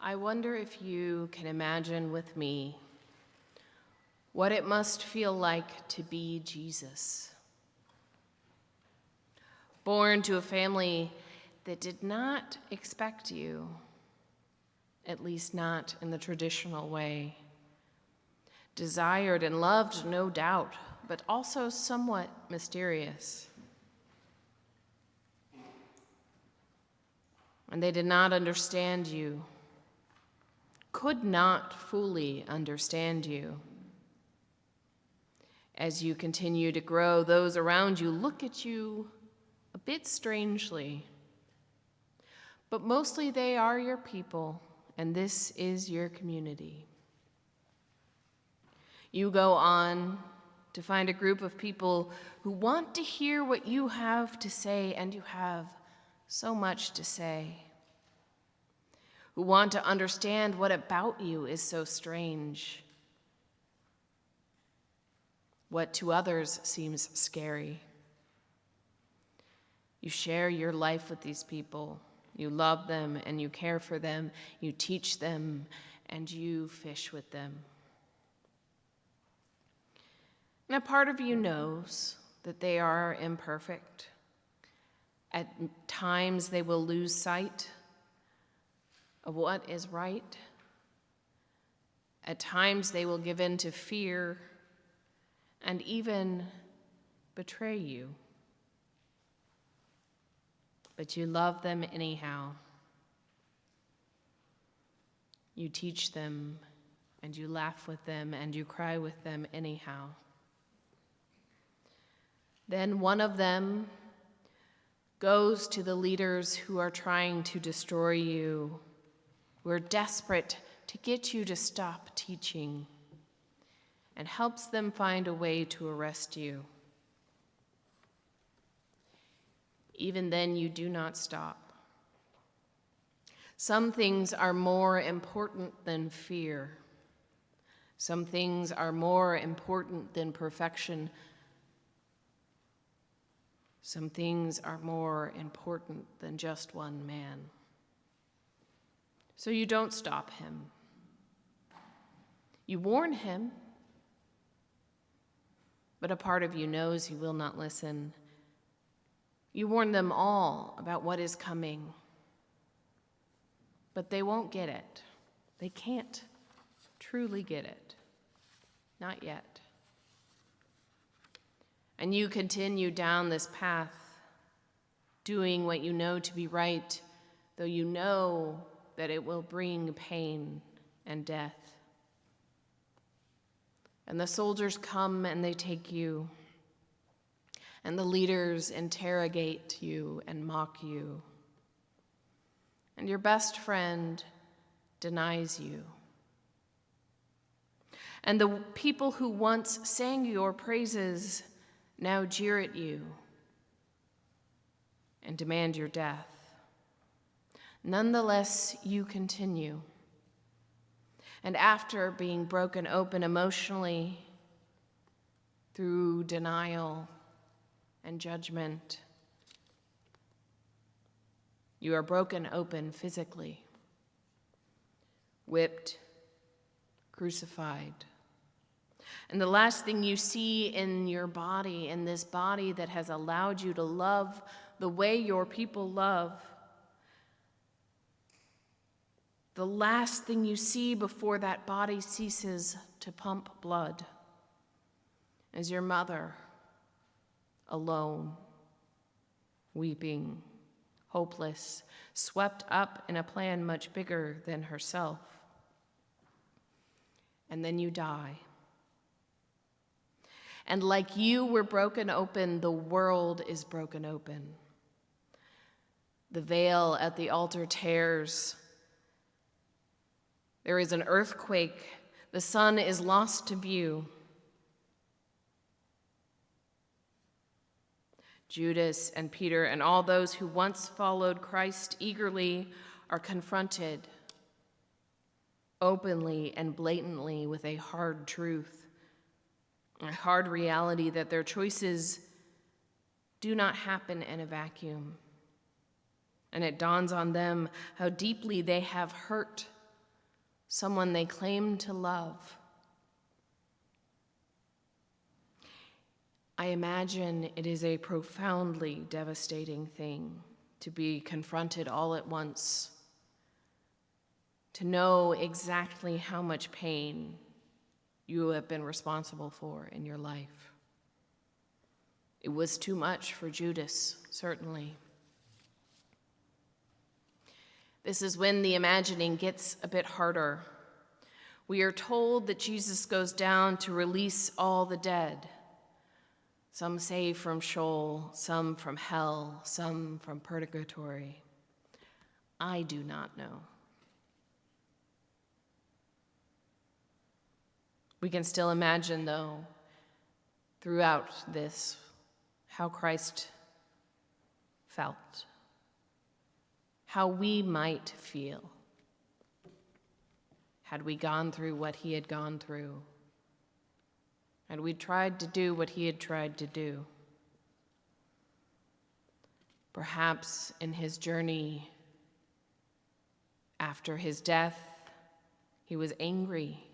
I wonder if you can imagine with me what it must feel like to be Jesus. Born to a family that did not expect you, at least not in the traditional way. Desired and loved, no doubt, but also somewhat mysterious. And they did not understand you, could not fully understand you. As you continue to grow, those around you look at you a bit strangely. But mostly they are your people, and this is your community. You go on to find a group of people who want to hear what you have to say, and you have so much to say. Who want to understand what about you is so strange, what to others seems scary. You share your life with these people. You love them and you care for them. You teach them and you fish with them. And a part of you knows that they are imperfect. At times they will lose sight of what is right. At times they will give in to fear and even betray you. But you love them anyhow. You teach them and you laugh with them and you cry with them anyhow. Then one of them goes to the leaders who are trying to destroy you, who are desperate to get you to stop teaching, and helps them find a way to arrest you. Even then, you do not stop. Some things are more important than fear. Some things are more important than perfection. Some things are more important than just one man. So you don't stop him. You warn him, but a part of you knows he will not listen. You warn them all about what is coming, but they won't get it. They can't truly get it. Not yet. And you continue down this path, doing what you know to be right, though you know that it will bring pain and death. And the soldiers come and they take you, and the leaders interrogate you and mock you. And your best friend denies you. And the people who once sang your praises now jeer at you and demand your death. Nonetheless, you continue. And after being broken open emotionally through denial and judgment, you are broken open physically, whipped, crucified. And the last thing you see in your body, in this body that has allowed you to love the way your people love, the last thing you see before that body ceases to pump blood is your mother, alone, weeping, hopeless, swept up in a plan much bigger than herself. And then you die. And like you were broken open, the world is broken open. The veil at the altar tears. There is an earthquake. The sun is lost to view. Judas and Peter and all those who once followed Christ eagerly are confronted openly and blatantly with a hard truth, a hard reality that their choices do not happen in a vacuum. And it dawns on them how deeply they have hurt someone they claim to love. I imagine it is a profoundly devastating thing to be confronted all at once, to know exactly how much pain you have been responsible for in your life. It was too much for Judas, certainly. This is when the imagining gets a bit harder. We are told that Jesus goes down to release all the dead. Some say from Sheol, some from hell, some from purgatory. I do not know. We can still imagine, though, throughout this, how Christ felt, how we might feel had we gone through what he had gone through, had we tried to do what he had tried to do. Perhaps in his journey after his death, he was angry.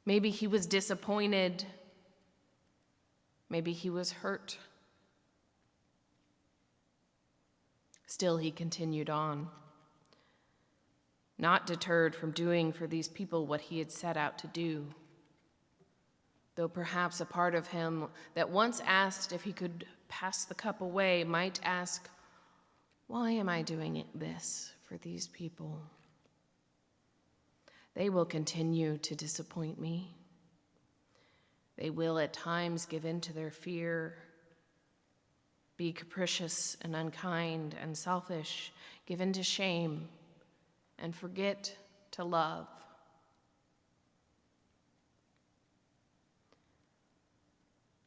Maybe he was disappointed. Maybe he was hurt. Still, he continued on, not deterred from doing for these people what he had set out to do, though perhaps a part of him that once asked if he could pass the cup away might ask, why am I doing this for these people? They will continue to disappoint me. They will at times give in to their fear, be capricious and unkind and selfish, give in to shame, and forget to love.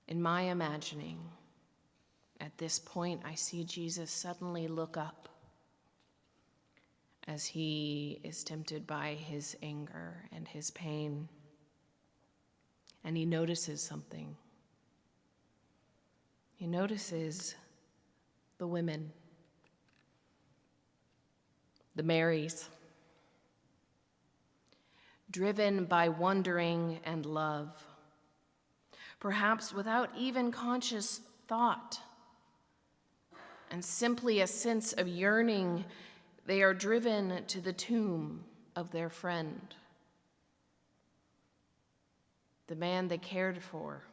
In my imagining, at this point, I see Jesus suddenly look up as he is tempted by his anger and his pain, and he notices something. He notices the women, the Marys, driven by wondering and love, perhaps without even conscious thought, and simply a sense of yearning. They are driven to the tomb of their friend, the man they cared for,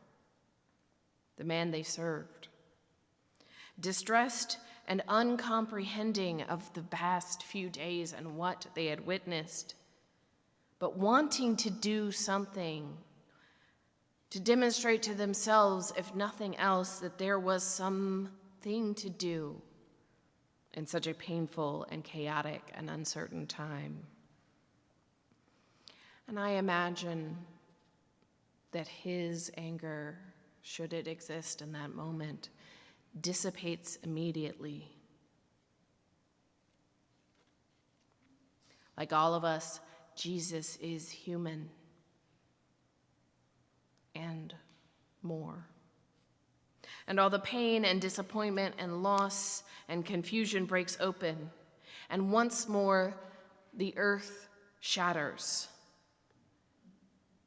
the man they served. Distressed and uncomprehending of the past few days and what they had witnessed, but wanting to do something, to demonstrate to themselves, if nothing else, that there was something to do in such a painful and chaotic and uncertain time. And I imagine that his anger, should it exist in that moment, dissipates immediately. Like all of us, Jesus is human and more. And all the pain and disappointment and loss and confusion breaks open, and once more the earth shatters,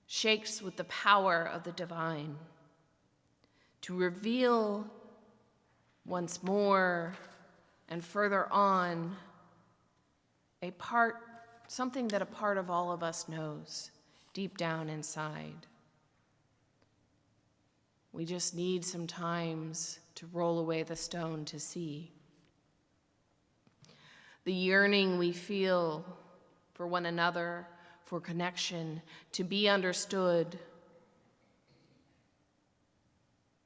shakes with the power of the divine, to reveal once more and further on something that a part of all of us knows deep down inside. We just need sometimes to roll away the stone to see. The yearning we feel for one another, for connection, to be understood.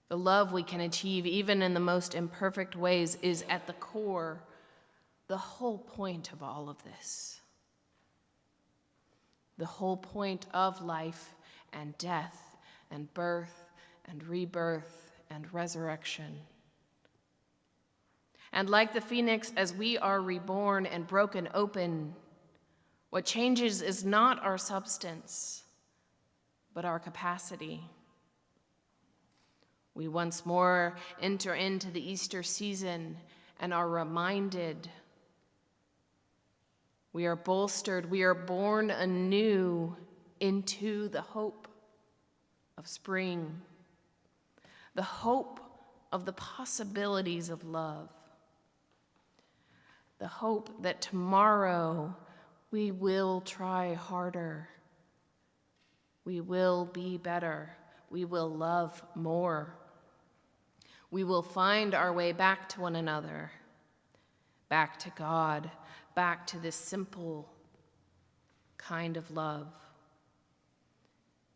The love we can achieve, even in the most imperfect ways, is at the core, the whole point of all of this. The whole point of life and death and birth and rebirth and resurrection. And like the phoenix, as we are reborn and broken open, what changes is not our substance, but our capacity. We once more enter into the Easter season and are reminded We are bolstered, we are born anew into the hope of spring, the hope of the possibilities of love, the hope that tomorrow we will try harder, we will be better, we will love more, we will find our way back to one another, back to God, back to this simple kind of love.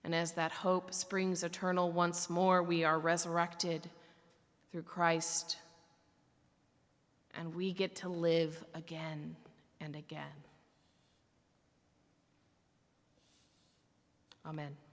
And as that hope springs eternal once more, we are resurrected through Christ, and we get to live again and again. Amen.